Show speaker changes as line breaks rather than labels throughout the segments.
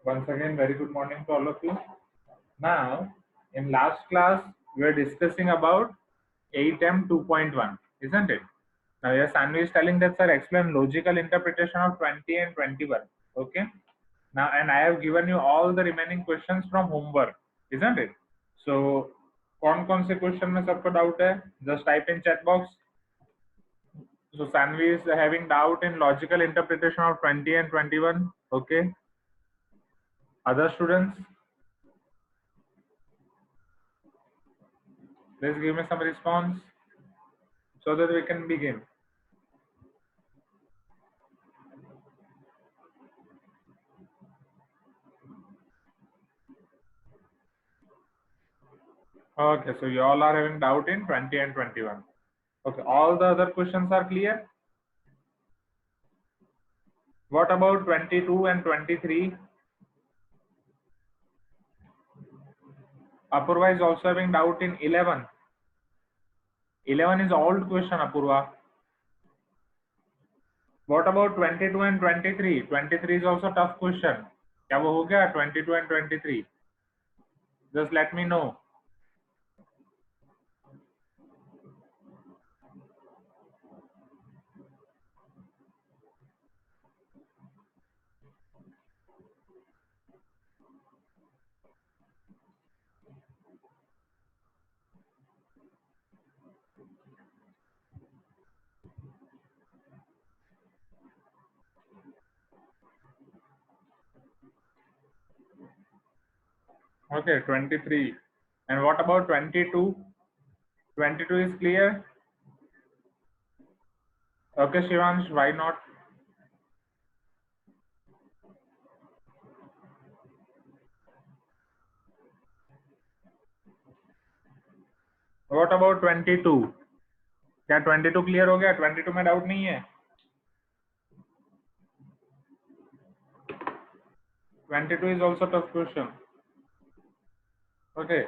Once again, very good morning to all of you. Now, in last class, we were discussing about 8M 2.1, isn't it? Now, yes, Anvi is telling that, sir, explain logical interpretation of 20 and 21. Okay. Now, and I have given you all the remaining questions from homework, isn't it? So, कौन से question में सबको doubt है? Just type in chat box. So, Sanvi is having doubt in logical interpretation of 20 and 21. Okay. Other students? Please give me some response so that we can begin. Okay, so you all are having doubt in 20 and 21. Okay, all the other questions are clear. What about 22 and 23? Apurva is also having doubt in 11. 11 is old question, Apurva. What about 22 and 23? 23 is also tough question. क्या वो हो गया 22 and 23? Just let me know. Okay, 23. And what about 22? 22 is clear? Okay, Shivansh, why not? What about 22? क्या 22 clear हो गया? 22 में doubt नहीं है? 22 is also tough question. Okay.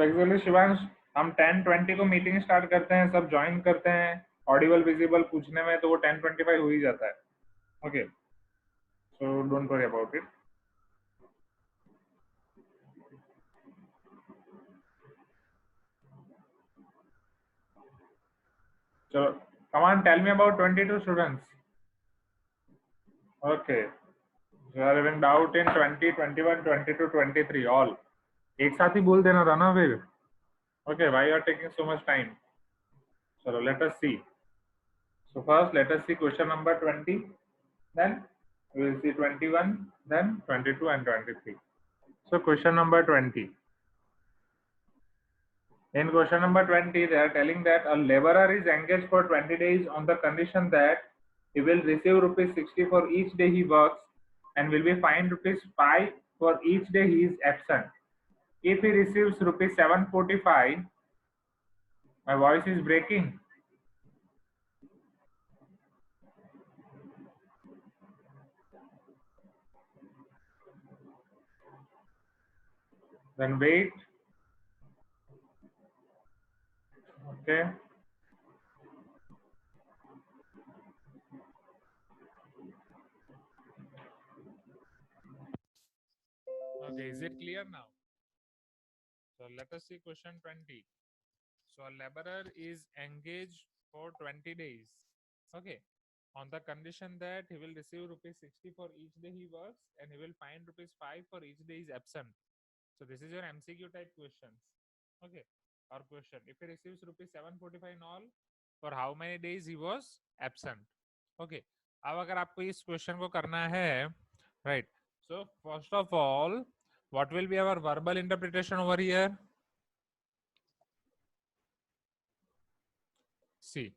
Actually Shivansh हम 10:20 को मीटिंग स्टार्ट करते हैं, सब ज्वाइन करते हैं, ऑडिबल विजिबल पूछने में तो वो 10:25 हो ही जाता है. Okay, so don't worry about it. चलो, come on, tell me about 22 students. Okay, you are having doubt in 20, 21, 22, 23 all. एक साथ ही बोल देना था ना फिर. Okay, why you are taking so much time? चलो, let us see. So first, let us see question number 20, then we will see 21, then 22 and 23. So question number 20. In question number 20, they are telling that a laborer is engaged for 20 days on the condition that he will receive rupees 60 for each day he works and will be fined rupees 5 for each day he is absent. If he receives rupees 745, my voice is breaking. Then wait. Okay. Okay, is it clear now? So let us see question 20. So a laborer is engaged for 20 days. Okay. On the condition that he will receive rupees 60 for each day he works and he will find rupees 5 for each day he is absent. So this is your MCQ type questions. Okay. Or question. If he receives rupees 745 in all, for how many days he was absent? Okay. अब अगर आपको इस question को करना है, right? So first of all, what will be our verbal interpretation over here? See,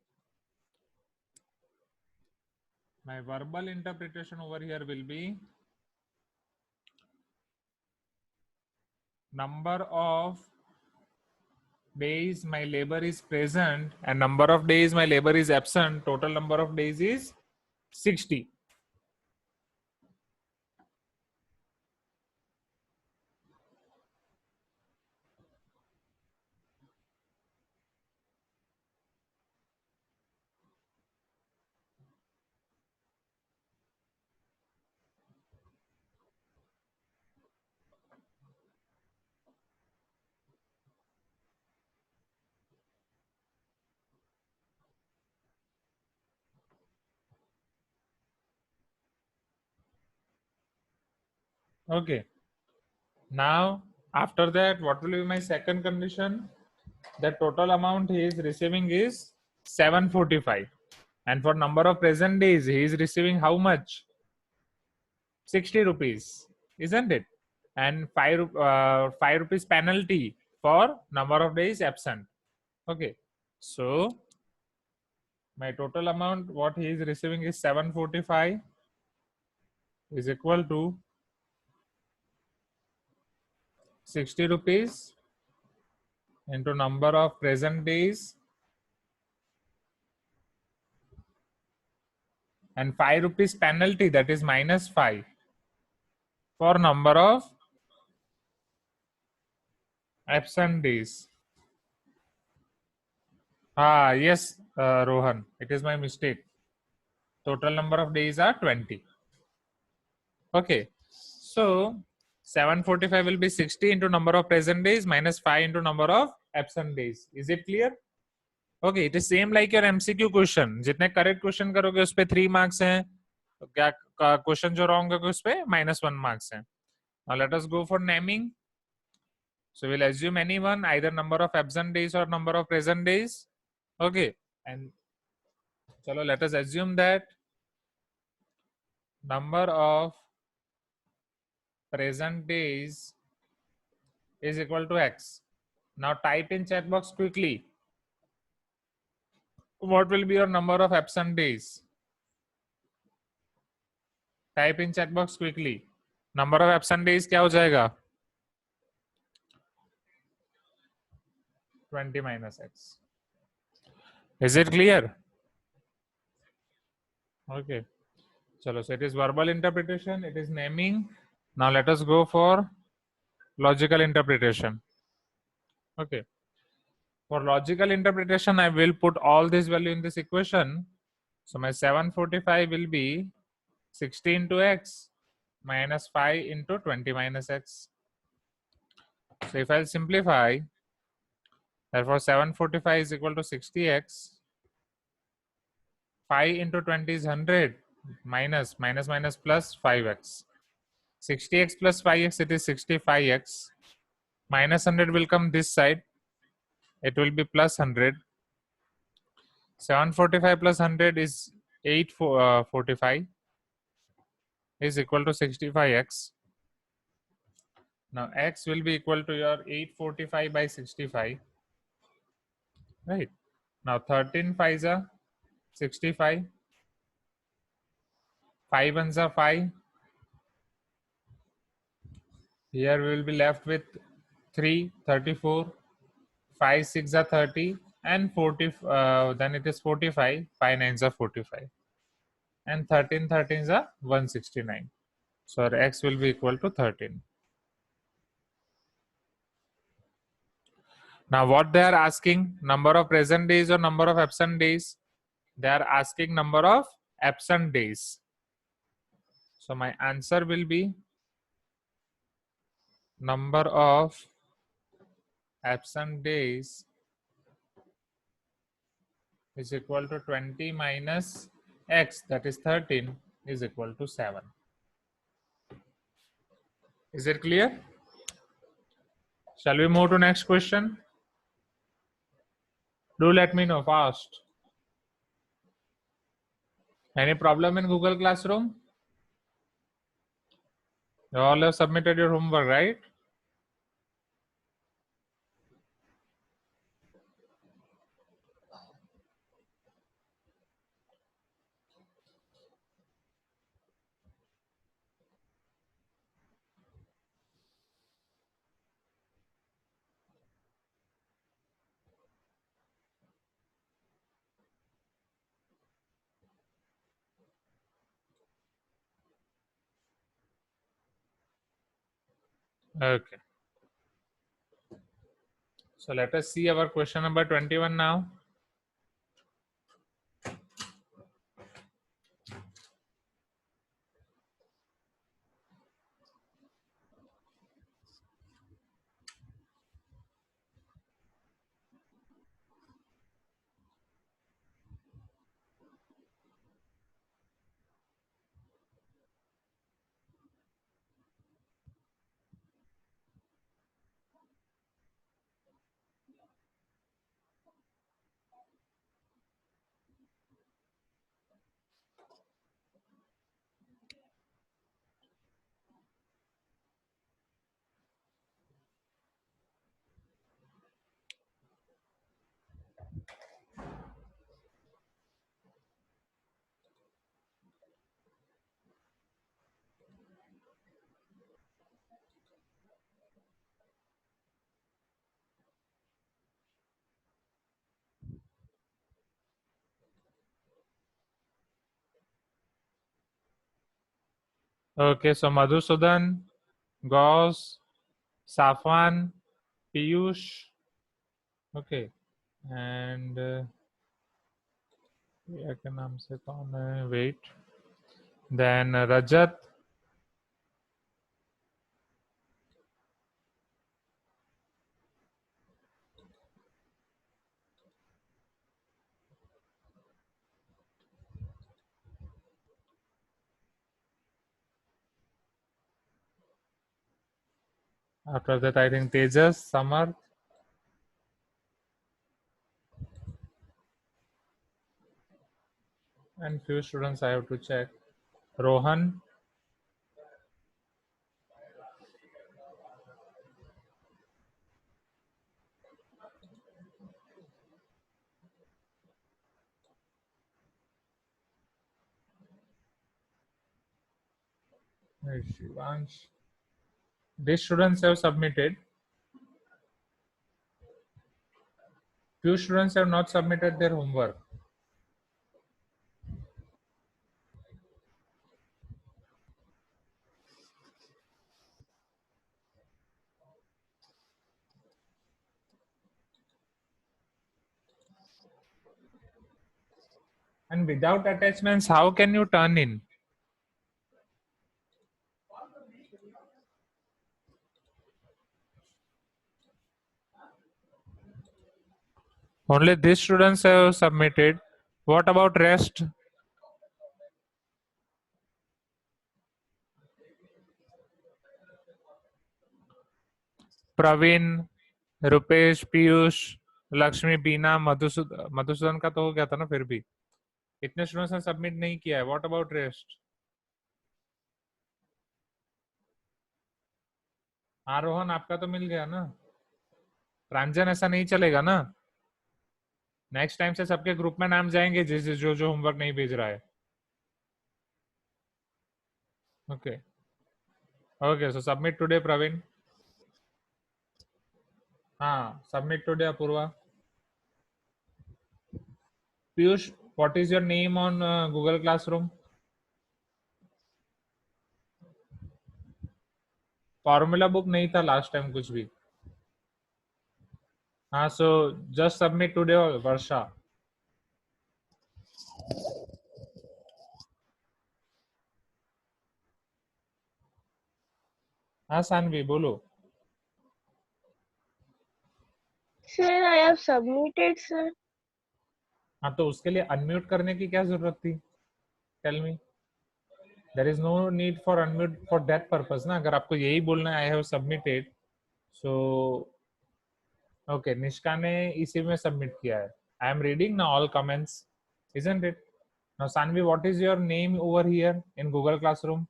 my verbal interpretation over here will be number of days my labor is present and number of days my labor is absent. Total number of days is 60. Okay. Now, after that, what will be my second condition? The total amount he is receiving is 745. And for number of present days, he is receiving how much? 60 rupees, isn't it? And 5 rupees penalty for number of days absent. Okay. So, my total amount, what he is receiving is 745 is equal to 60 rupees into number of present days and 5 rupees penalty, that is minus 5 for number of absent days. Yes, Rohan, it is my mistake. Total number of days are 20. Okay, so 745 will be 60 into number of present days minus 5 into number of absent days. Is it clear? Okay, it is same like your MCQ question. जितने correct question करोगे उस पे 3 marks हैं, तो क्या question जो wrong होगा उस पे -1 marks हैं. Now let us go for naming. So we'll assume anyone, either number of absent days or number of present days. Okay, and chalo, let us assume that number of present days is equal to x. Now type in chat box quickly. What will be your number of absent days? Type in chat box quickly. Number of absent days क्या हो जाएगा? 20 minus x. Is it clear? Okay. Chalo, so it is verbal interpretation, it is naming. Now let us go for logical interpretation. Okay. For logical interpretation, I will put all this value in this equation. So my 745 will be 60 into x minus 5 into 20 minus x. So if I'll simplify, therefore 745 is equal to 60x. 5 into 20 is 100 minus plus 5x. 60x plus 5x, it is 65x. Minus 100 will come this side. It will be plus 100. 745 plus 100 is 845 is equal to 65x. Now x will be equal to your 845 by 65. Right. Now 13 5s are 65. 5 ones are 5. Here we will be left with 3, 34. 5 6 are 30 and 40. Then it is 45. 5 9s are 45. And 13 13s are 169. So our x will be equal to 13. Now what they are asking, number of present days or number of absent days? They are asking number of absent days. So my answer will be number of absent days is equal to 20 minus x, that is 13, is equal to 7. Is it clear? Shall we move to next question? Do let me know fast. Any problem in Google Classroom? You all have submitted your homework, right? Okay. So let us see our question number 21 now. Okay, so Madhusudan, Gauss, Safwan, Piyush. Okay, and भैया के नाम से कौन है? Wait. Then Rajat. After that, I think Tejas, Samar, and few students I have to check. Rohan. Shivansh. These students have submitted. Few students have not submitted their homework. And without attachments, how can you turn in? Only these students have submitted. What about rest? Praveen, Rupesh, Piyush, Lakshmi, बीना, मधुसूदन का तो हो गया था ना, फिर भी इतने students ने सबमिट नहीं किया है. What about rest? हाँ रोहन, आपका तो मिल गया ना. प्रांजन, ऐसा नहीं चलेगा ना. नेक्स्ट टाइम से सबके ग्रुप में नाम जाएंगे जिस जो जो होमवर्क नहीं भेज रहा है. Okay. Okay, so submit today Praveen. हाँ, submit today Apoorva. Piyush, what is your name on Google Classroom? Formula book नहीं था लास्ट टाइम कुछ भी. हाँ, so just submit today. Varsha. हाँ सानवी, बोलो.
Sir, I have submitted, sir.
हाँ, तो उसके लिए अनम्यूट करने की क्या जरूरत थी? Tell me. There is no need for unmute for that purpose ना. अगर आपको यही बोलना है I have submitted, so okay. Nishka ने इसी में सबमिट किया है. आई एम रीडिंग ना all comments, isn't it? Now Sanvi, what is your name over here in Google Classroom?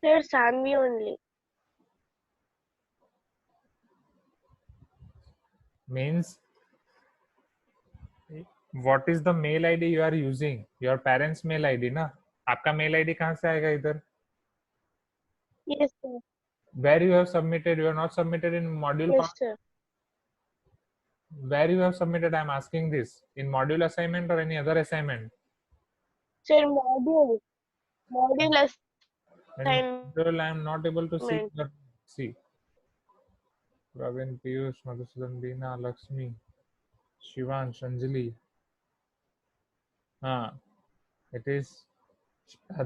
Sir, Sanvi only.
Means what is the mail ID you are using? Your parents mail ID ना. आपका mail ID कहाँ से आएगा इधर?
Yes, sir.
Where you have submitted? You have not submitted in module
Yes,
part.
sir.
Where you have submitted? I am asking this. In module assignment or any other assignment?
Sir, module. Module
In
assignment.
module, I am not able to see. See. Praveen, Piyush, Madhusudan, Beena, Lakshmi, Shivansh, Anjali. It is.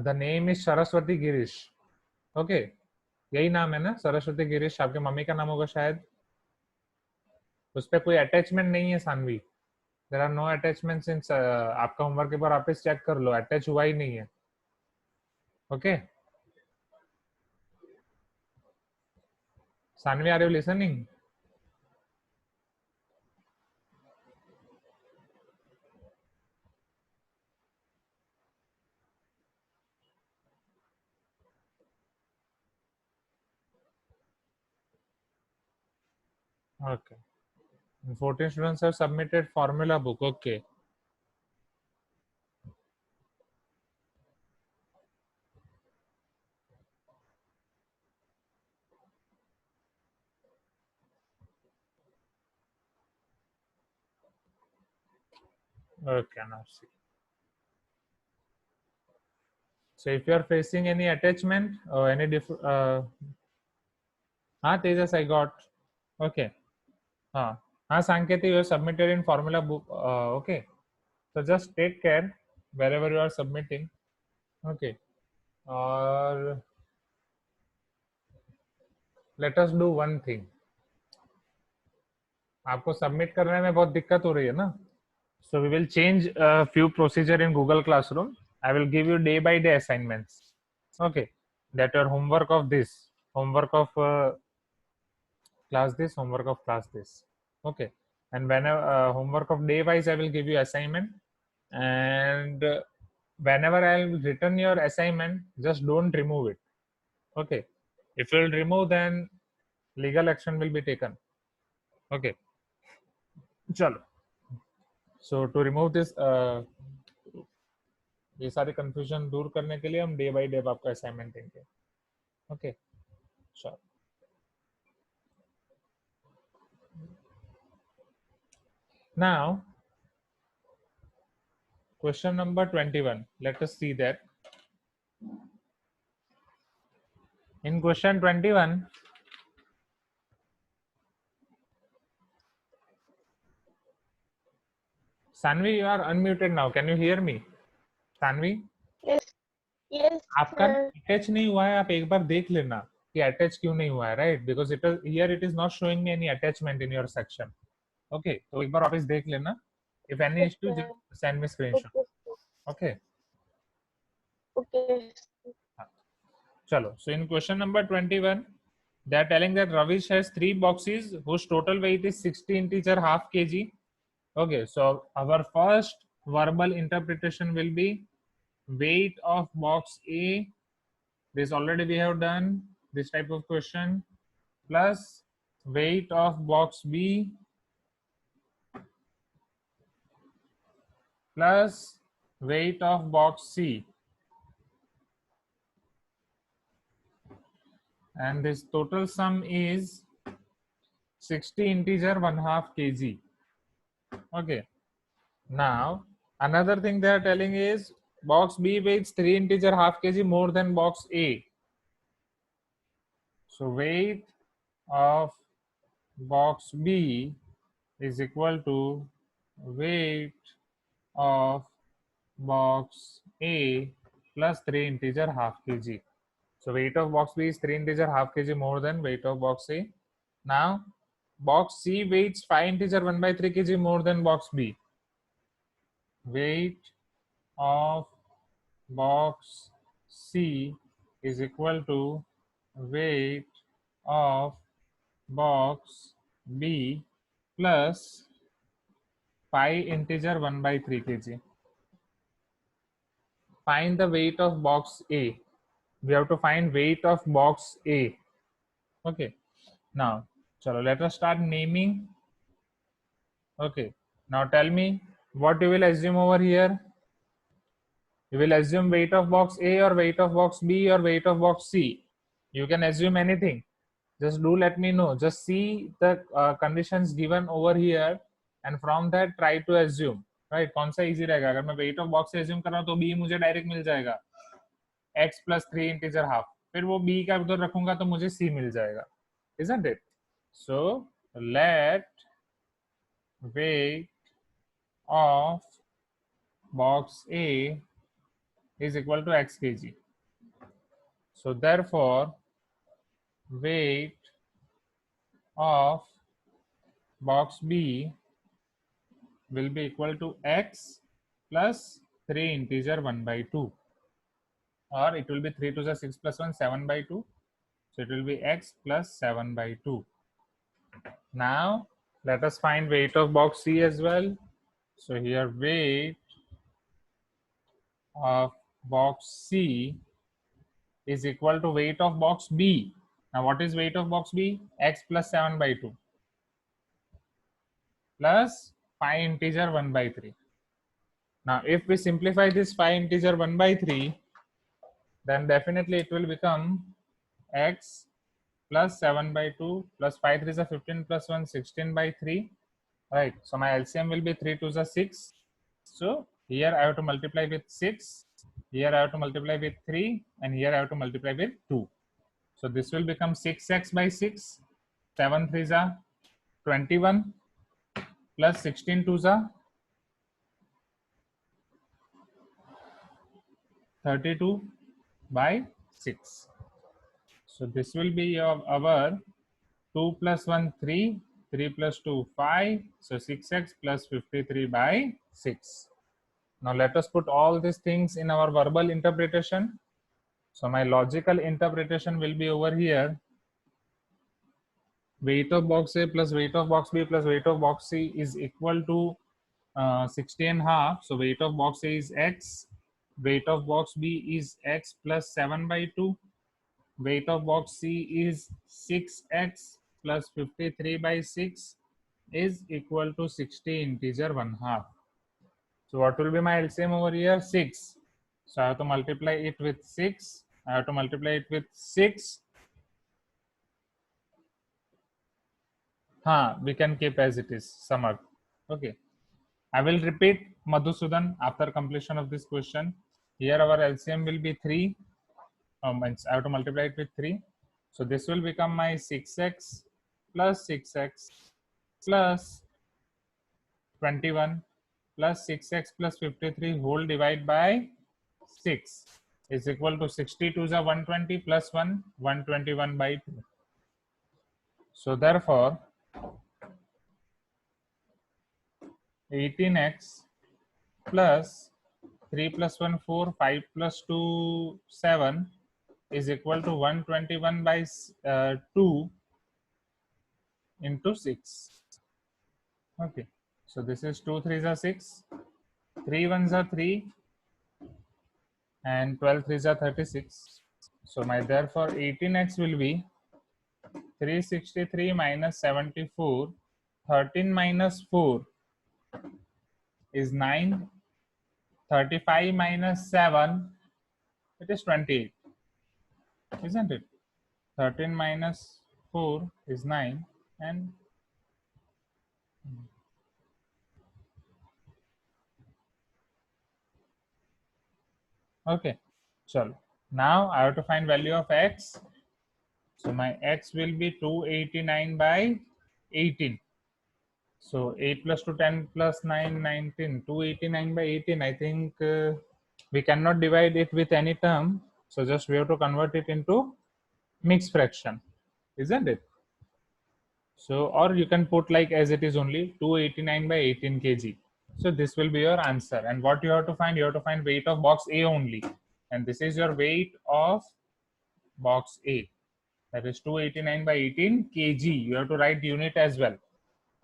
The name is Saraswati Girish. Okay. यही नाम है ना, सरस्वती गिरीश? आपके mummy का नाम होगा शायद. उस पर कोई अटैचमेंट नहीं है Saanvi. There are no attachments in. आपका होमवर्क के बाद वापस चेक कर लो, अटैच हुआ ही नहीं है. Okay Sanvi, are you listening? Okay. 14 students have submitted formula book. Okay. Okay, now see. So if you are facing any attachment or any different, Tejas, I got. Okay. Sanketi, you have submitted in formula book. Okay. So just take care wherever you are submitting. Okay. Or let us do one thing. आपको submit करने में बहुत दिक्कत हो रही है ना? So we will change a few procedure in Google Classroom. I will give you day by day assignments. Okay. That your homework of this, homework of class this, homework of class this. Okay. And whenever homework of day wise, I will give you assignment. And whenever I will return your assignment, just don't remove it. Okay. If you will remove, then legal action will be taken. Okay. Chalo. So to remove this, ये सारे confusion दूर करने के लिए हम day by day आपको assignment देंगे. Okay, sure. Now, question number 21. Let us see that. In question 21, Sanvi, you are unmuted now. Can you hear me? Sanvi?
Yes. Yes,
आपका
sir.
अटैच नहीं हुआ है, आप एक बार देख लेना कि अटैच क्यों नहीं हुआ है, right? Because it is here it is not showing me any attachment in your section. Okay, तो एक बार वापस देख लेना. If any issue just send me screenshot.
Okay.
Okay,
Okay.
चलो. So in question number 21, they are telling that Ravish has 3 boxes whose total weight is 60 integer half kg. Okay, so our first verbal interpretation will be weight of box A. This already we have done this type of question, plus weight of box B plus weight of box C, and this total sum is 60 integer 1/2 kg. Okay. Now another thing they are telling is box B weighs 3 integer half kg more than box A. So weight of box B is equal to weight of box A plus 3 integer half kg. So weight of box B is 3 integer half kg more than weight of box A. Now box C weighs 5 integer 1/3 kg more than box B. Weight of box C is equal to weight of box B plus 5 integer 1/3 kg. Find the weight of box A. We have to find weight of box A. Okay. Now, chalo, let us start naming. Okay. Now tell me what you will assume over here. You will assume weight of box A or weight of box B or weight of box C. You can assume anything. Just do let me know. Just see the conditions given over here and from that try to assume. Right? कौन सा easy रहेगा? अगर मैं weight of box से assume कर रहा हूँ तो B मुझे direct मिल जाएगा. X plus 3 integer half. फिर वो B का उधर रखूंगा तो मुझे C मिल जाएगा. Isn't it? So let weight of box A is equal to X kg. So therefore weight of box B will be equal to X plus 3 integer 1/2, or it will be 3 to the 6 plus 1 7/2. So it will be X plus 7/2. Now let us find weight of box C as well. So here weight of box C is equal to weight of box B. Now what is weight of box B? X plus 7/2 plus 5 integer 1/3. Now if we simplify this 5 integer 1/3, then definitely it will become X plus 7/2 plus 5 3 is a 15 plus 1 16/3. Right, so my LCM will be 3 2 is a 6. So here I have to multiply with 6. Here I have to multiply with 3 and here I have to multiply with 2. So this will become 6x by 6. 7 3s are 21 plus 16 2s are 32 by 6. So this will be our 2 plus 1 3, 3 plus 2 5. So 6x plus 53 by 6. Now let us put all these things in our verbal interpretation. So my logical interpretation will be over here. Weight of box A plus weight of box B plus weight of box C is equal to 60 and half. So weight of box A is x. Weight of box B is x plus 7 by 2. Weight of box C is 6x plus 53 by 6 is equal to 60 integer 1 half. So what will be my LCM over here? 6. So I have to multiply it with 6. I have to multiply it with 6. We can keep as it is, summer. Okay. I will repeat Madhusudan after completion of this question. Here our LCM will be 3. I have to multiply it with 3. So this will become my 6x plus 6x plus 21 plus 6x plus 53 whole divide by 6 is equal to 62 is 120 plus 1, 121 by 2. So therefore 18x plus 3 plus 1 4, 5 plus 2 7 is equal to 121 by 2 into 6. Okay, so this is 2 3s are 6, 3 1s are 3, and 12 3s are 36. So my therefore 18x will be 363 minus 74. 13 minus 4 is 9. 35 minus 7, it is 28, isn't it? 13 minus 4 is 9 and okay. So now I have to find value of x. So my x will be 289 by 18. So 8 plus 2, 10 plus 9, 19. 289 by 18. I think we cannot divide it with any term. So just we have to convert it into mixed fraction, isn't it? So, or you can put like as it is only 289 by 18 kg. So this will be your answer. And what you have to find? You have to find weight of box A only. And this is your weight of box A. That is 289 by 18 kg. You have to write unit as well.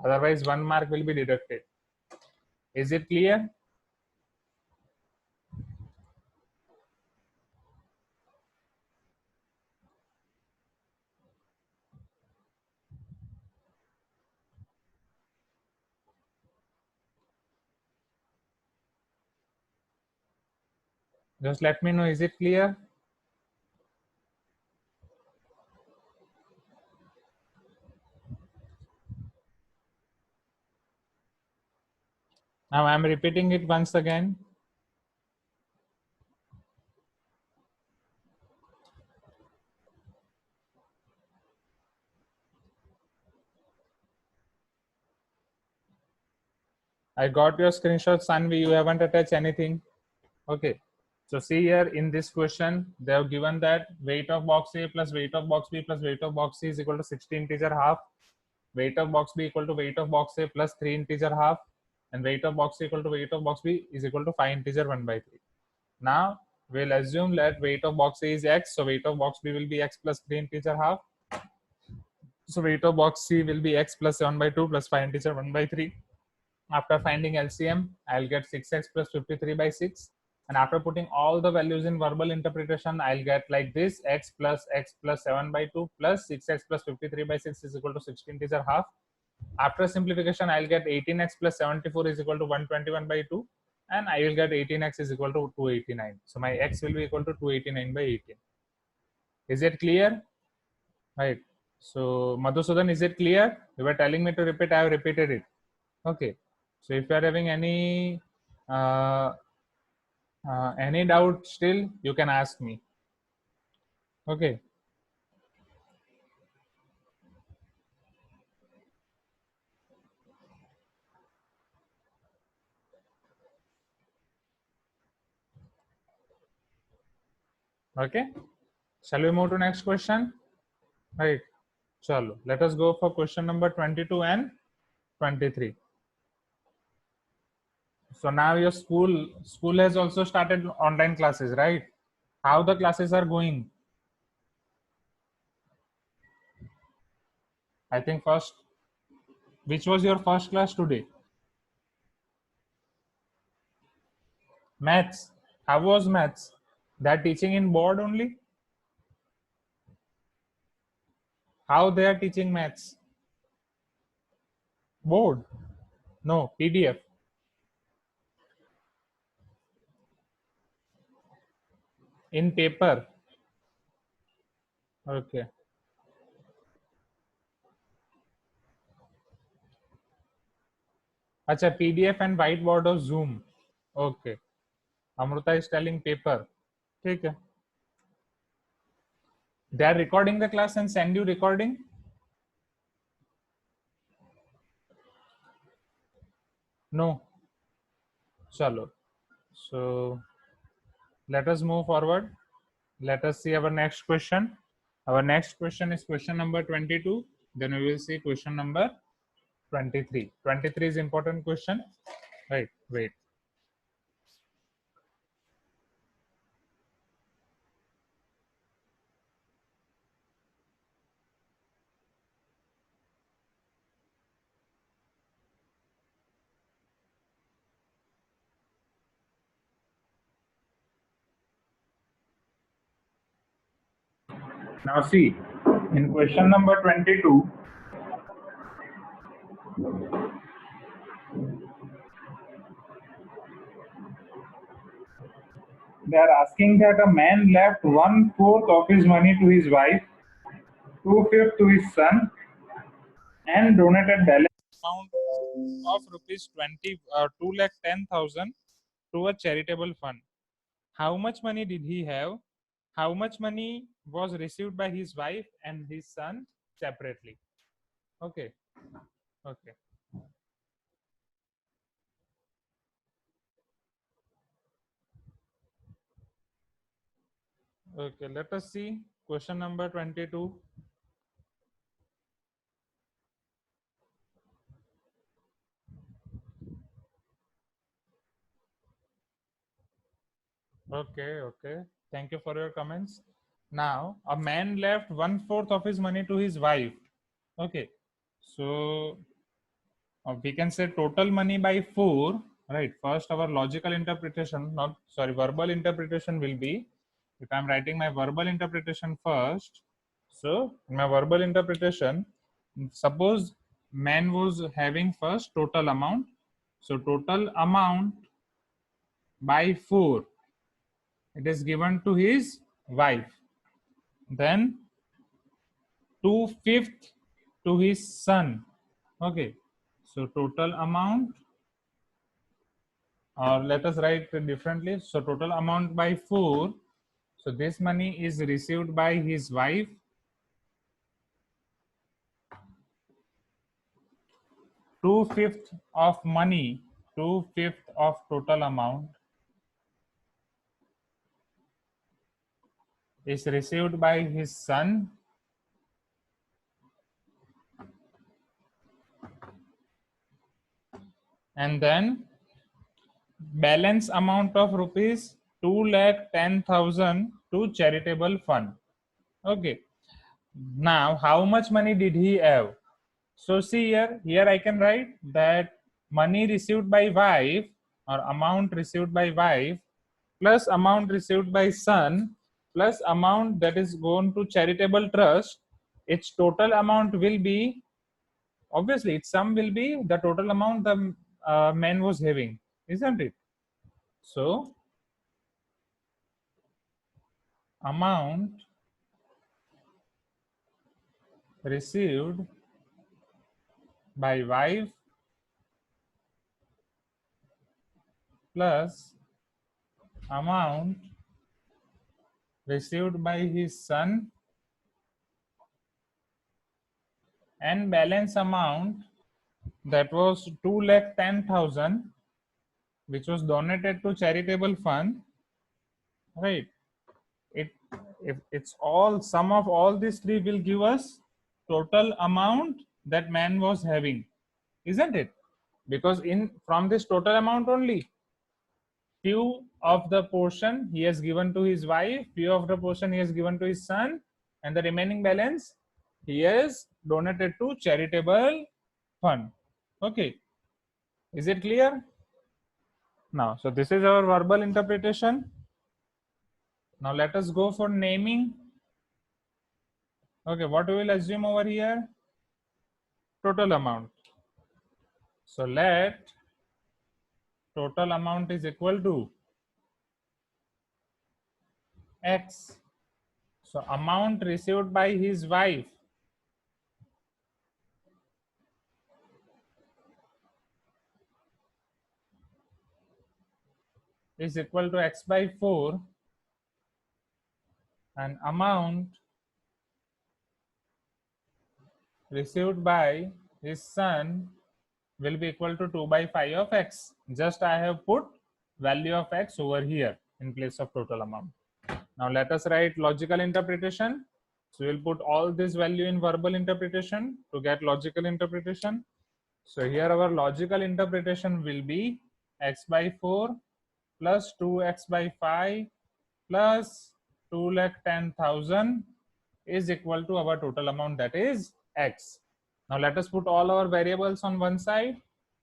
Otherwise, 1 mark will be deducted. Is it clear? Just let me know. Is it clear? Now I am repeating it once again. I got your screenshot, Sanvi. You haven't attached anything. Okay. So see here in this question, they have given that weight of box A plus weight of box B plus weight of box C is equal to 60 integer half. Weight of box B equal to weight of box A plus 3 integer half. And weight of box C equal to weight of box B is equal to 5 integer 1 by 3. Now we'll assume that weight of box A is x. So weight of box B will be x plus 3 integer half. So weight of box C will be x plus 7 by 2 plus 5 integer 1 by 3. After finding LCM, I'll get 6x plus 53 by 6. And after putting all the values in verbal interpretation, I'll get like this: x plus 7 by 2 plus 6x plus 53 by 6 is equal to 16 integer half. After simplification, I'll get 18x plus 74 is equal to 121 by 2. And I will get 18x is equal to 289. So my x will be equal to 289 by 18. Is it clear? Right. So Madhusudan, is it clear? You were telling me to repeat, I have repeated it. Okay. So if you are having any Any doubt still, you can ask me. Okay. Okay. Shall we move to next question? Right. Chalo. Let us go for question number 22 and 23. So now your school has also started online classes, right? How the classes are going? I think first, which was your first class today? Maths. How was maths? They're teaching in board only? How they are teaching maths? Board? No, PDF. In paper. Okay. Acha, PDF and whiteboard of Zoom. Okay. Amruta is telling paper. ठीक है. They are recording the class and send you recording? No. Chalo. So let us move forward. Let us see our next question. Our next question is question number 22. Then we will see question number 23. 23 is important question. Right. Wait. Now see, in question number 22, they are asking that a man left 1/4 of his money to his wife, 2/5 to his son, and donated balance amount of rupees 2 lakh 10,000 to a charitable fund. How much money did he have? How much money was received by his wife and his son separately? Okay. Okay. Okay. Let us see question number 22. Okay, okay. Thank you for your comments. Now, a man left 1/4 of his money to his wife. Okay. So, we can say total money by 4, right? First, our logical interpretation, not sorry, verbal interpretation will be, if I'm writing my verbal interpretation first. So, in my verbal interpretation, suppose man was having first total amount. So, total amount by 4, it is given to his wife. Then 2/5 to his son. Okay. So, total amount, or let us write it differently. So, total amount by 4. So, this money is received by his wife. 2/5 of money, 2/5 of total amount is received by his son, and then balance amount of rupees 2,10,000 to charitable fund. Okay. Now, how much money did he have? So see here I can write that money received by wife, or amount received by wife, plus amount received by son, plus amount that is going to charitable trust, its total amount will be, obviously its sum will be the total amount the man was having, isn't it? So amount received by wife plus amount received by his son and balance amount that was 2,10,000 which was donated to charitable fund, right? It if it's all sum of all these three will give us total amount that man was having, isn't it? Because in from this total amount only few of the portion he has given to his wife, few of the portion he has given to his son, and the remaining balance he has donated to charitable fund. Okay, is it clear now? So this is our verbal interpretation. Now let us go for naming. Okay, what we will assume over here? Total amount. So let total amount is equal to X. So amount received by his wife is equal to X by 4, and amount received by his son will be equal to 2 by 5 of X. Just I have put value of X over here in place of total amount. Now let us write logical interpretation. So we'll put all this value in verbal interpretation to get logical interpretation. So here our logical interpretation will be X by 4 plus 2X by 5 plus 2,10,000 is equal to our total amount, that is X. Now let us put all our variables on one side.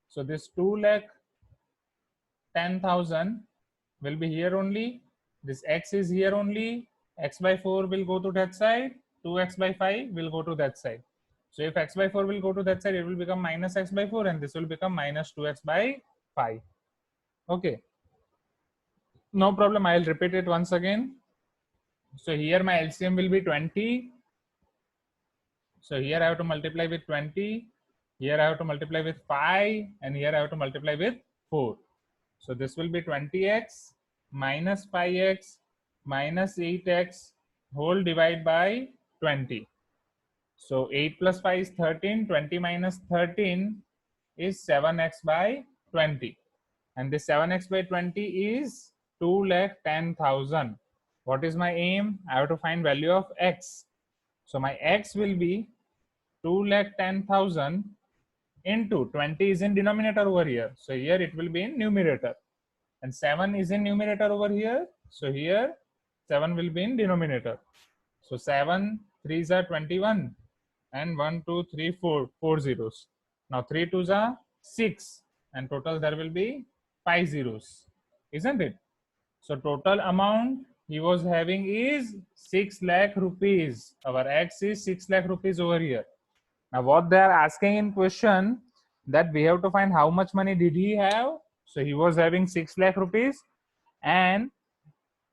So this 2,10,000 will be here only. This X is here only. X by 4 will go to that side. 2X by 5 will go to that side. So if X by 4 will go to that side, it will become minus X by 4, and this will become minus 2X by 5. Okay. No problem. I'll repeat it once again. So here my LCM will be 20. So here I have to multiply with 20. Here I have to multiply with 5. And here I have to multiply with 4. So this will be 20x minus 5x minus 8x whole divided by 20. So 8 plus 5 is 13. 20 minus 13 is 7x by 20. And this 7x by 20 is 2,10,000. What is my aim? I have to find value of X. So my X will be 2,10,000 into 20 is in denominator over here. So here it will be in numerator. And 7 is in numerator over here. So here 7 will be in denominator. So 7 3s are 21 and 1 2 3 4 4 zeros. Now 3 2s are 6 and total there will be 5 zeros, isn't it? So total amount he was having is 6 lakh rupees. Our X is 6 lakh rupees over here. Now what they are asking in question, that we have to find how much money did he have. So he was having 6 lakh rupees, and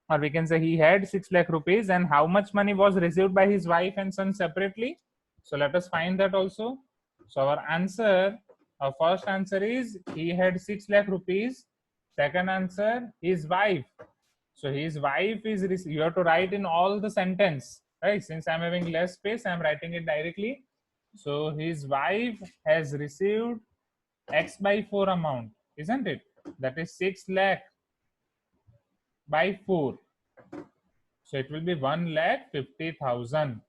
or we can say he had 6 lakh rupees, and how much money was received by his wife and son separately. So let us find that also. So our first answer is he had 6 lakh rupees. Second answer, his wife. So his wife is, you have to write in all the sentence, right? Since I'm having less space, I'm writing it directly. So his wife has received X by 4 amount, isn't it? That is 6 lakh by 4. So it will be 1,50,000.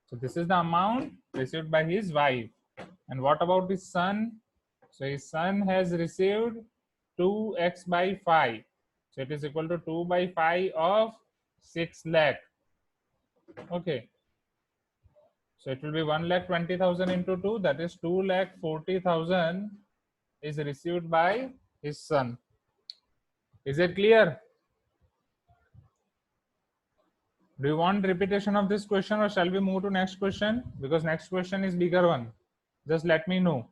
So this is the amount received by his wife. And what about his son? So his son has received 2x by 5. So it is equal to 2 by 5 of 6 lakh. Okay. So it will be 1,20,000 into 2, that is 2,40,000 is received by his son. Is it clear? Do you want repetition of this question, or shall we move to next question? Because next question is bigger one. Just let me know.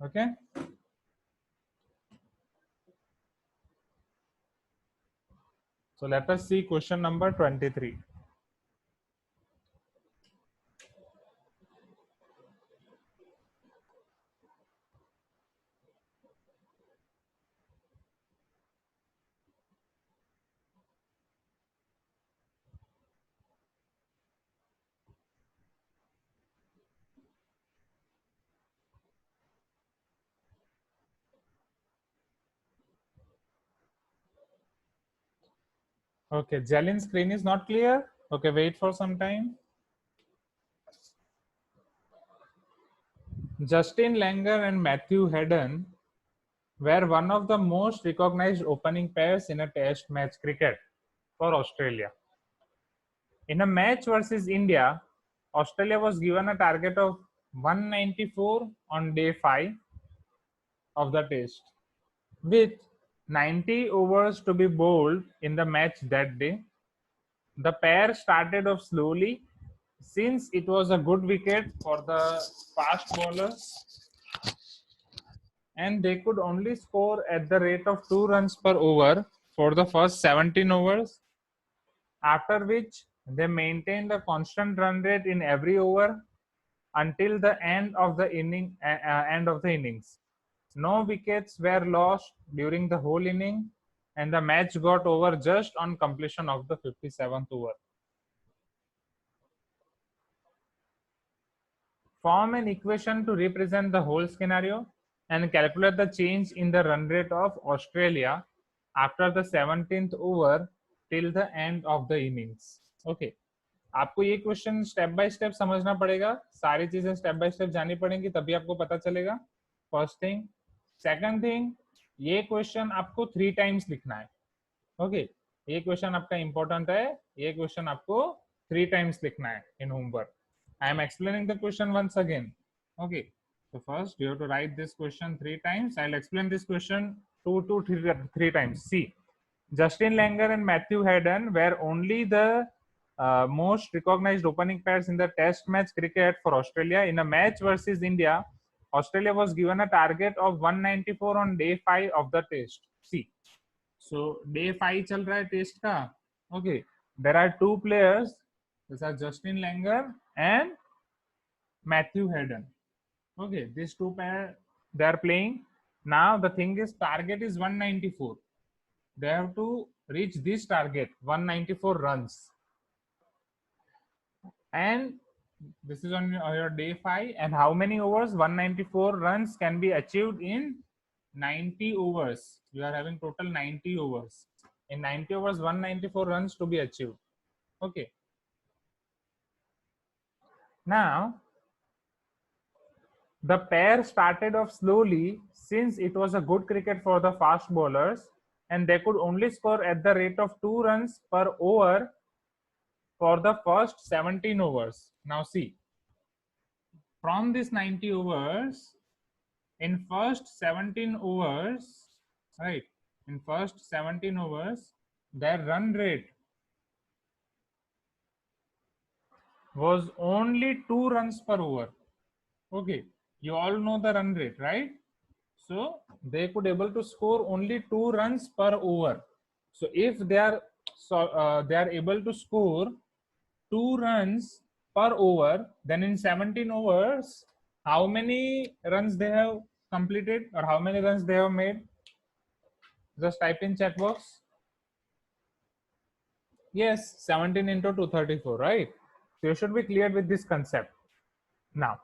Okay. So let us see question number 23. Okay, Jalin's screen is not clear. Okay, wait for some time. Justin Langer and Matthew Hayden were one of the most recognized opening pairs in a test match cricket for Australia. In a match versus India, Australia was given a target of 194 on day 5 of the test, with 90 overs to be bowled in the match that day. The pair started off slowly since it was a good wicket for the fast bowlers, and they could only score at the rate of 2 runs per over for the first 17 overs, after which they maintained a constant run rate in every over until the end of the innings. No wickets were lost during the whole inning, and the match got over just on completion of the 57th over. Form an equation to represent the whole scenario and calculate the change in the run rate of Australia after the 17th over till the end of the innings. Okay. आपको ये question step by step समझना पड़ेगा, सारी चीजें step by step जानी पड़ेंगी, तभी आपको पता चलेगा. First thing. सेकंड थिंग, ये क्वेश्चन आपको 3 टाइम्स लिखना है. ओके, ये क्वेश्चन आपका इंपॉर्टेंट है. ये क्वेश्चन आपको 3 टाइम्स लिखना है in homework. I am explaining the question once again. Okay, so first you have to write this question 3 times. I'll explain this question 2 to 3 times. See, Justin Langer and Matthew Hayden were only the most recognized opening pairs in the test match cricket for Australia. In a match versus India, Australia was given a target of 194 on day 5 of the test. See, so day 5 चल रहा है test का. Okay, there are 2 players. These are Justin Langer and Matthew Hayden. Okay, these 2 pair they are playing. Now the thing is, target is 194. They have to reach this target, 194 runs. And this is on your day 5. And how many overs? 194 runs can be achieved in 90 overs. You are having total 90 overs. In 90 overs, 194 runs to be achieved. Okay. Now, the pair started off slowly since it was a good cricket for the fast bowlers, and they could only score at the rate of 2 runs per over for the first 17 overs. Now see, from this 90 overs, in first 17 overs, right, in first 17 overs, their run rate was only 2 runs per over. Okay, you all know the run rate, right? So they could able to score only 2 runs per over. So if they are able to score 2 runs per over, then in 17 overs, how many runs they have completed or how many runs they have made? Just type in chat box. Yes, 17 into 234, right? So you should be clear with this concept. Now,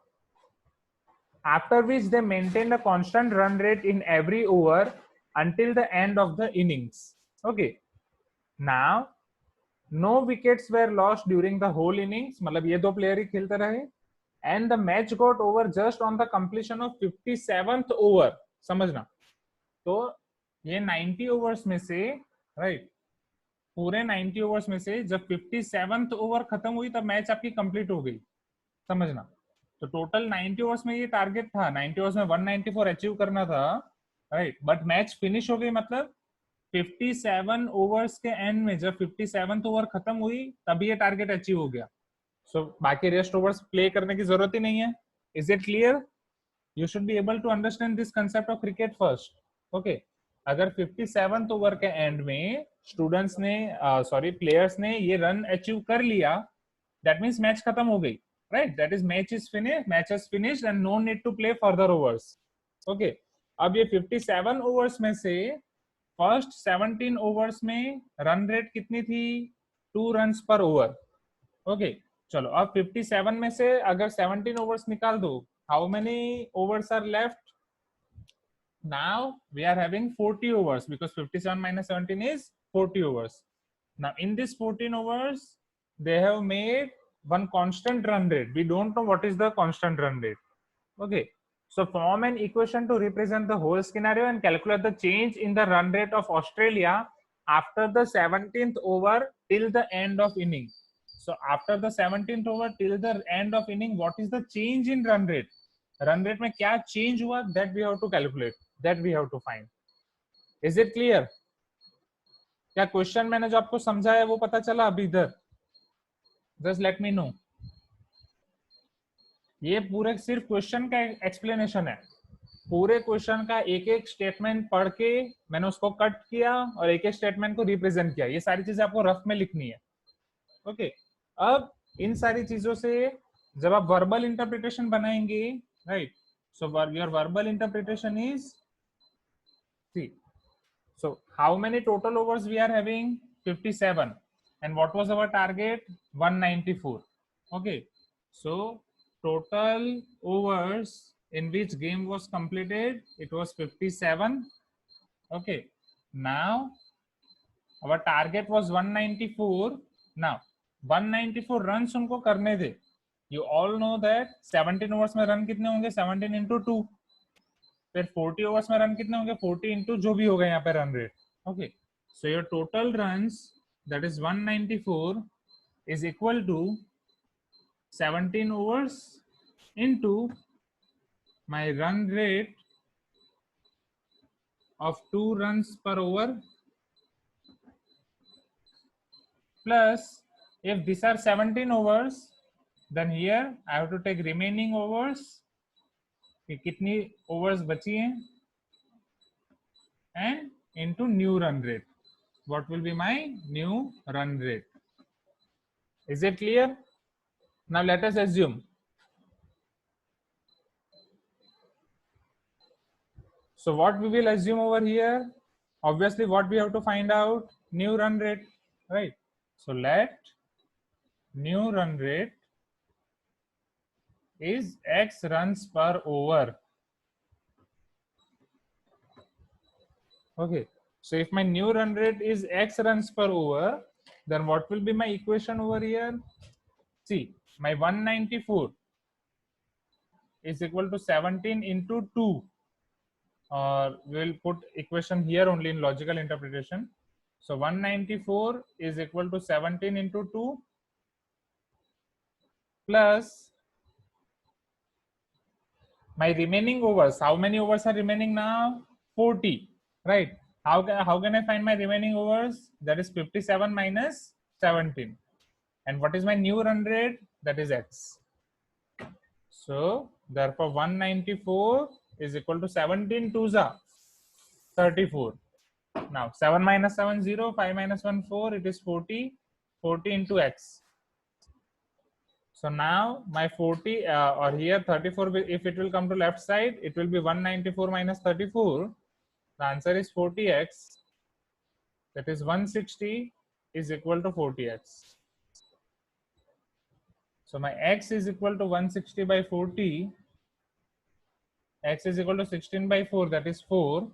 after which they maintained a constant run rate in every over until the end of the innings. Okay. Now, no wickets were lost during the whole innings. मतलब ये दो player ही खेलते रहे. And the match got over just on the completion of 57th over. समझना. तो ये 90 overs में से, right? पूरे 90 overs में से जब 57th over खत्म हुई तब मैच आपकी कंप्लीट हो गई. समझना. तो टोटल 90 ओवर्स में ये टारगेट था, 90 ओवर्स में 194 अचीव करना था, राइट. बट मैच फिनिश हो गई, मतलब 57 ओवर्स के एंड में जब 57th ओवर खत्म हुई तभी ये टारगेट अचीव हो गया. सो बाकी रेस्ट ओवर्स प्ले करने की जरूरत ही नहीं है. Is it clear? You should be able to understand this concept of cricket first. Okay. अगर 57th ओवर के एंड में स्टूडेंट्स ने प्लेयर्स ने ये रन अचीव कर लिया, दैट मींस मैच खत्म हो गई, right? That is match is finished and no need to play further overs. Okay, अब ये 57 ओवर्स में से फर्स्ट 17 ओवर्स में रन रेट कितनी थी? 2 रन्स पर ओवर। ओके, चलो अब 57 में से अगर 17 ओवर्स निकाल दो, how many overs are left? Now we are having 40 overs because 57 minus 17 is 40 overs. Now in this 14 overs, they have made one constant run rate. We don't know what is the constant run rate. Okay, so form an equation to represent the whole scenario and calculate the change in the run rate of Australia after the 17th over till the end of inning. So after the 17th over till the end of inning, what is the change in run rate? Run rate में क्या change हुआ? That we have to calculate. That we have to find. Is it clear? क्या question मैंने जो आपको समझाया वो पता चला अभी इधर? Just let me know. ये पूरे सिर्फ क्वेश्चन का एक्सप्लेनेशन है। पूरे क्वेश्चन का एक एक स्टेटमेंट पढ़ के मैंने उसको कट किया और एक एक स्टेटमेंट को रिप्रेजेंट किया। ये सारी चीजें आपको रफ में लिखनी है। ओके, अब इन सारी चीजों से जब आप वर्बल इंटरप्रिटेशन बनाएंगे, right? So your verbal interpretation is, see, so how many total overs we are having? 57. And what was our target? 194. Okay, so total overs in which game was completed, it was 57. Okay, now our target was 194. Now 194 runs उनको करने दे। You all know that 17 overs में run कितने होंगे? 17 into 2। फिर 40 overs में run कितने होंगे? 40 into जो भी होगा यहाँ पे run rate. Okay, so your total runs that is 194 is equal to 17 overs into my run rate of 2 runs per over, plus if these are 17 overs, then here I have to take remaining overs कि कितनी overs बची हैं and into new run rate. What will be my new run rate? Is it clear? Now let us assume. So what we will assume over here? Obviously what we have to find out? New run rate, right? So let new run rate is X runs per over. Okay, so if my new run rate is X runs per over, then what will be my equation over here? See, my 194 is equal to 17 into 2, or we'll put equation here only in logical interpretation. So 194 is equal to 17 into 2 plus my remaining overs. How many overs are remaining now? 40, right? How can I find my remaining overs? That is 57 minus 17. And what is my new run rate? That is X. So therefore 194 is equal to 17 2s are 34. Now 7 minus 7 0, 5 minus 1 4, it is 40. 40 into X. So now my 40 or here 34, if it will come to left side, it will be 194 minus 34. The answer is 40x. That is 160 is equal to 40x. So my x is equal to 160 by 40. X is equal to 16 by 4, that is 4.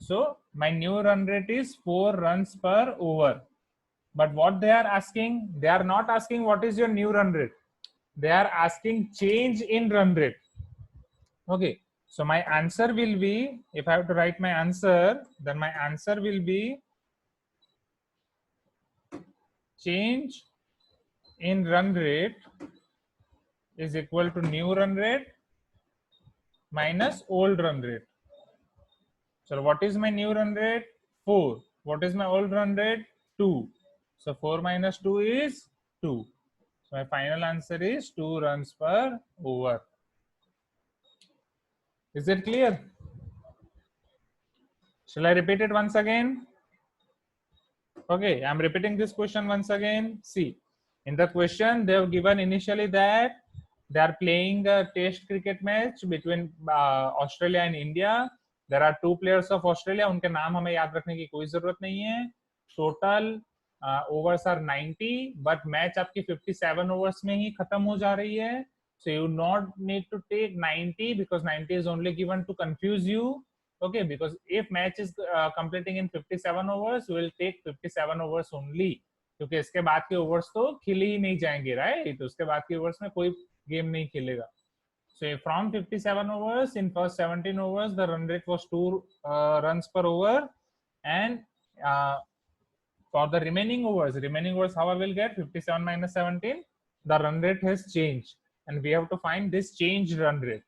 So my new run rate is 4 runs per over. But what they are asking, they are not asking what is your new run rate. They are asking change in run rate. Okay, so my answer will be, if I have to write my answer, then my answer will be change in run rate is equal to new run rate minus old run rate. So what is my new run rate? 4. What is my old run rate? 2. So 4 minus 2 is 2. So my final answer is 2 runs per over. Is it clear? Shall I repeat it once again? Okay, I'm repeating this question once again. See, in the question they have given initially that they are playing a test cricket match between Australia and India. There are two players of Australia. उनके नाम हमें याद रखने की कोई जरूरत नहीं है. Total overs are 90, but match आपकी 57 overs में ही खत्म हो जा रही है. So you not need to take 90 because 90 is only given to confuse you. Okay, because if match is completing in 57 overs, we will take 57 overs only. क्योंकि इसके बाद के ओवर्स तो खेले ही नहीं जाएंगे, राइट? तो उसके बाद के ओवर्स में कोई गेम नहीं खेलेगा. So from 57 overs, in first 17 overs, the run rate was 2 runs per over, and for the remaining overs, how I will get 57 minus 17? The run rate has changed, and we have to find this changed run rate.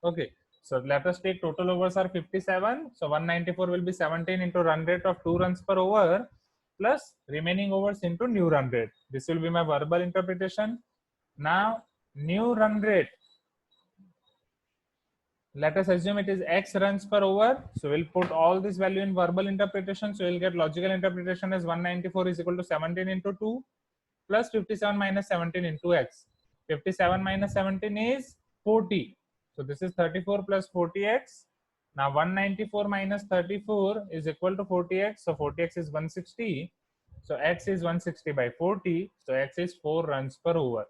Okay, so let us take total overs are 57. So 194 will be 17 into run rate of 2 runs per over plus remaining overs into new run rate. This will be my verbal interpretation. Now, new run rate. Let us assume it is x runs per over. So we'll put all this value in verbal interpretation. So we'll get logical interpretation as 194 is equal to 17 into 2 plus 57 minus 17 into x. 57 minus 17 is 40. So this is 34 plus 40x. Now 194 minus 34 is equal to 40x. So 40x is 160. So x is 160 by 40. So x is 4 runs per over.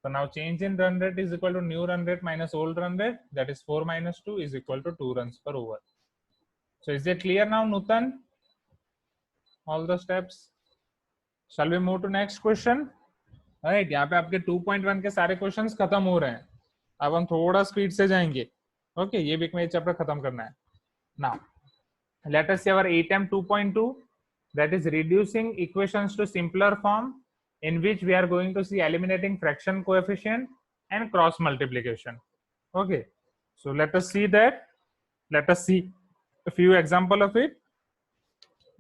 So now change in run rate is equal to new run rate minus old run rate. That is 4 minus 2 is equal to 2 runs per over. So is it clear now, Nutan? All the steps. Shall we move to next question? Right यहाँ पे आपके 2.1 के सारे questions खत्म हो रहे हैं. अब हम थोड़ा स्पीड से जाएंगे. ओके, ये वीक में ये चैप्टर खत्म करना है. Now let us see our ATEM 2.2, that is reducing equations to simpler form, in which we are going to see eliminating fraction coefficient and cross multiplication. Okay, so let us see that. Let us see a few example of it.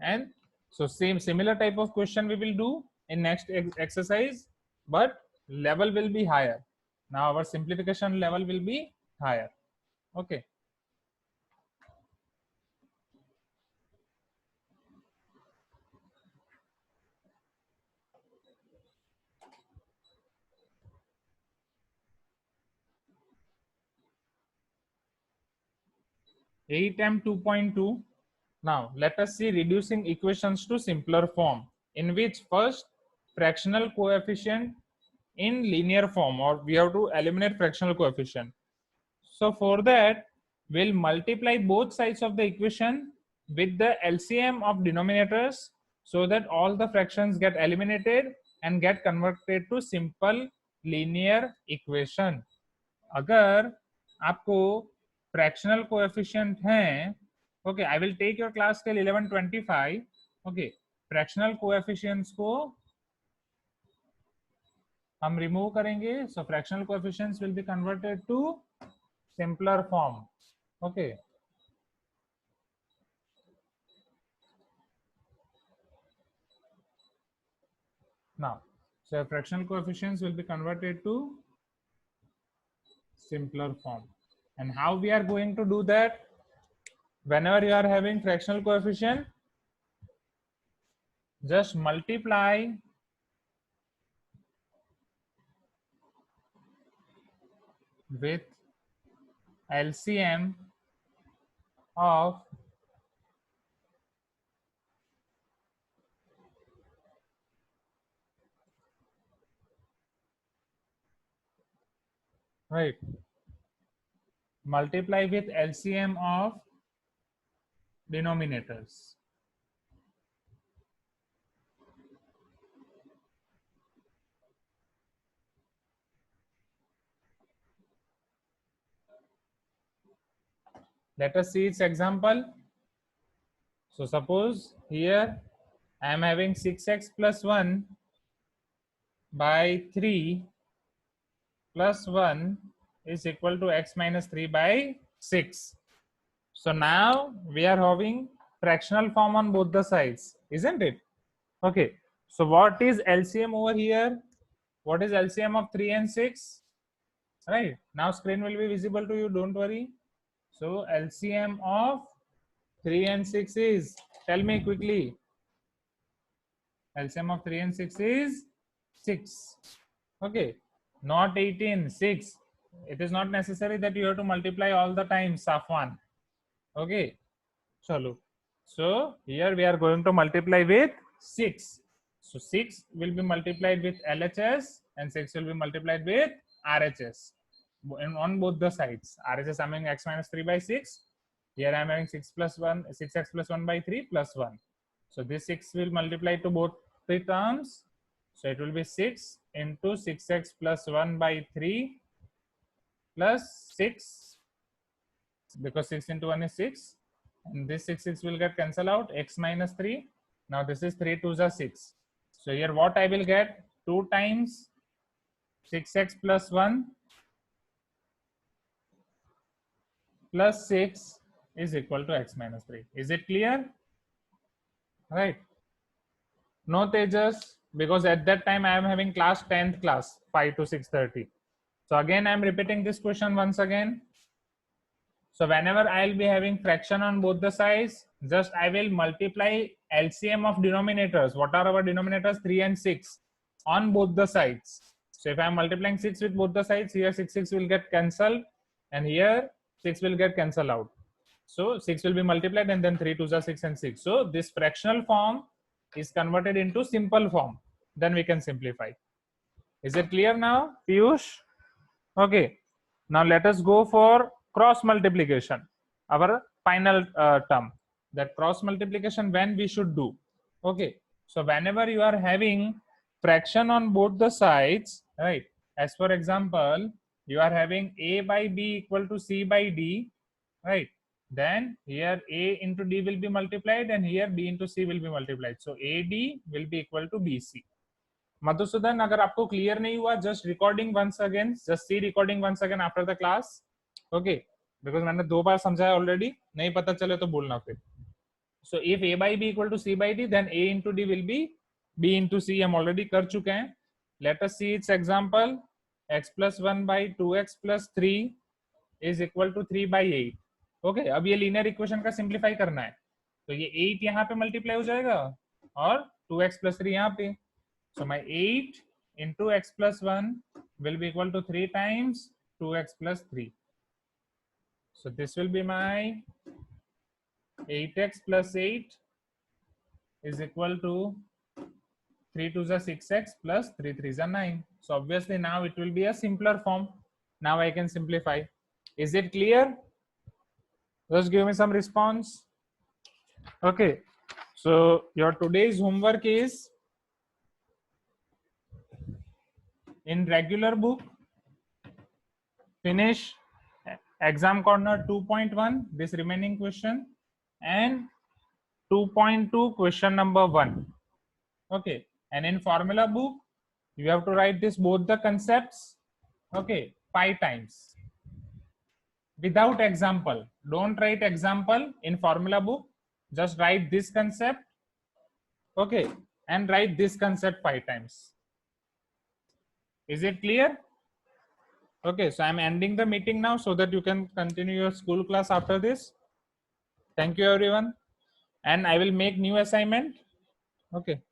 And so similar type of question we will do in next exercise, but level will be higher. Now our simplification level will be higher. Okay. ATEM 2.2. Now let us see reducing equations to simpler form, in which first fractional coefficient in linear form, or we have to eliminate fractional coefficient. So for that, we'll multiply both sides of the equation with the LCM of denominators so that all the fractions get eliminated and get converted to simple linear equation. अगर आपको fractional coefficient है, okay, I will take your class till 11:25. Okay, fractional coefficients को हम remove करेंगे. So fractional coefficients will be converted to simpler form. Okay. Now, so fractional coefficients will be converted to simpler form. And how we are going to do that? Whenever you are having fractional coefficient, just multiply with LCM of right, multiply with LCM of denominators. Let us see its example. So suppose here I am having 6x plus 1 by 3 plus 1 is equal to x minus 3 by 6. So now we are having fractional form on both the sides, isn't it? Okay, so what is LCM over here? What is LCM of 3 and 6? Right, now screen will be visible to you, don't worry. So LCM of 3 and 6 is, tell me quickly. LCM of 3 and 6 is 6. Okay, not 18, 6. It is not necessary that you have to multiply all the time, Safwan. Okay, chalo. So here we are going to multiply with 6. So 6 will be multiplied with LHS and 6 will be multiplied with RHS on both the sides. RHS I'm having x minus 3 by 6. Here I'm having 6 plus 1, 6x plus 1 by 3 plus 1. So this 6 will multiply to both the terms. So it will be 6 into 6x plus 1 by 3 plus 6, because 6 into 1 is 6. And this 6 will get cancelled out, x minus 3. Now this is 3 2s are 6. So here what I will get, 2 times 6x plus 1 plus 6 is equal to x minus 3. Is it clear? Right. No Tejas, because at that time I am having class 10th class 5 to 6:30. So again I am repeating this question once again. So whenever I'll be having fraction on both the sides, just I will multiply LCM of denominators. What are our denominators? 3 and 6 on both the sides. So if I'm multiplying 6 with both the sides, here 6 will get cancelled and here 6 will get cancelled out. So 6 will be multiplied and then 3 2s are 6 and 6. So this fractional form is converted into simple form. Then we can simplify. Is it clear now, Piyush? Okay. Now let us go for cross multiplication, our final term. That cross multiplication when we should do. Okay. So whenever you are having fraction on both the sides, right? As for example, you are having a by b equal to c by d, right? Then here a into d will be multiplied and here b into c will be multiplied. So ad will be equal to bc. Madhusudan, अगर आपको clear नहीं हुआ, just recording once again, just see recording once again after the class. Okay, because मैंने 2 बार समझाया already, नहीं पता चले तो बोलना फिर. So if a by b equal to c by d, then a into d will be b into c. हम already कर चुके हैं. Let us see its example. x plus 1 by 2x plus 3 is equal to 3 by 8. Okay, अब ये linear equation का simplify करना है. तो ये 8 यहाँ पे मल्टीप्लाई हो जाएगा और 2x plus 3 यहाँ पे. So my 8 into x plus 1 will be equal to 3 times 2x plus 3. So this will be my 8x plus 8 is equal to 3 2s are 6x plus 3 3s are 9. So obviously now it will be a simpler form. Now I can simplify. Is it clear? Just give me some response. Okay. So your today's homework is in regular book, finish exam corner 2.1, this remaining question, and 2.2 question number 1. Okay, and in formula book you have to write this both the concepts, okay, 5 times without example. Don't write example in formula book, just write this concept, okay, and write this concept 5 times. Is it clear? Okay, so I'm ending the meeting now so that you can continue your school class after this. Thank you everyone, and I will make new assignment. Okay.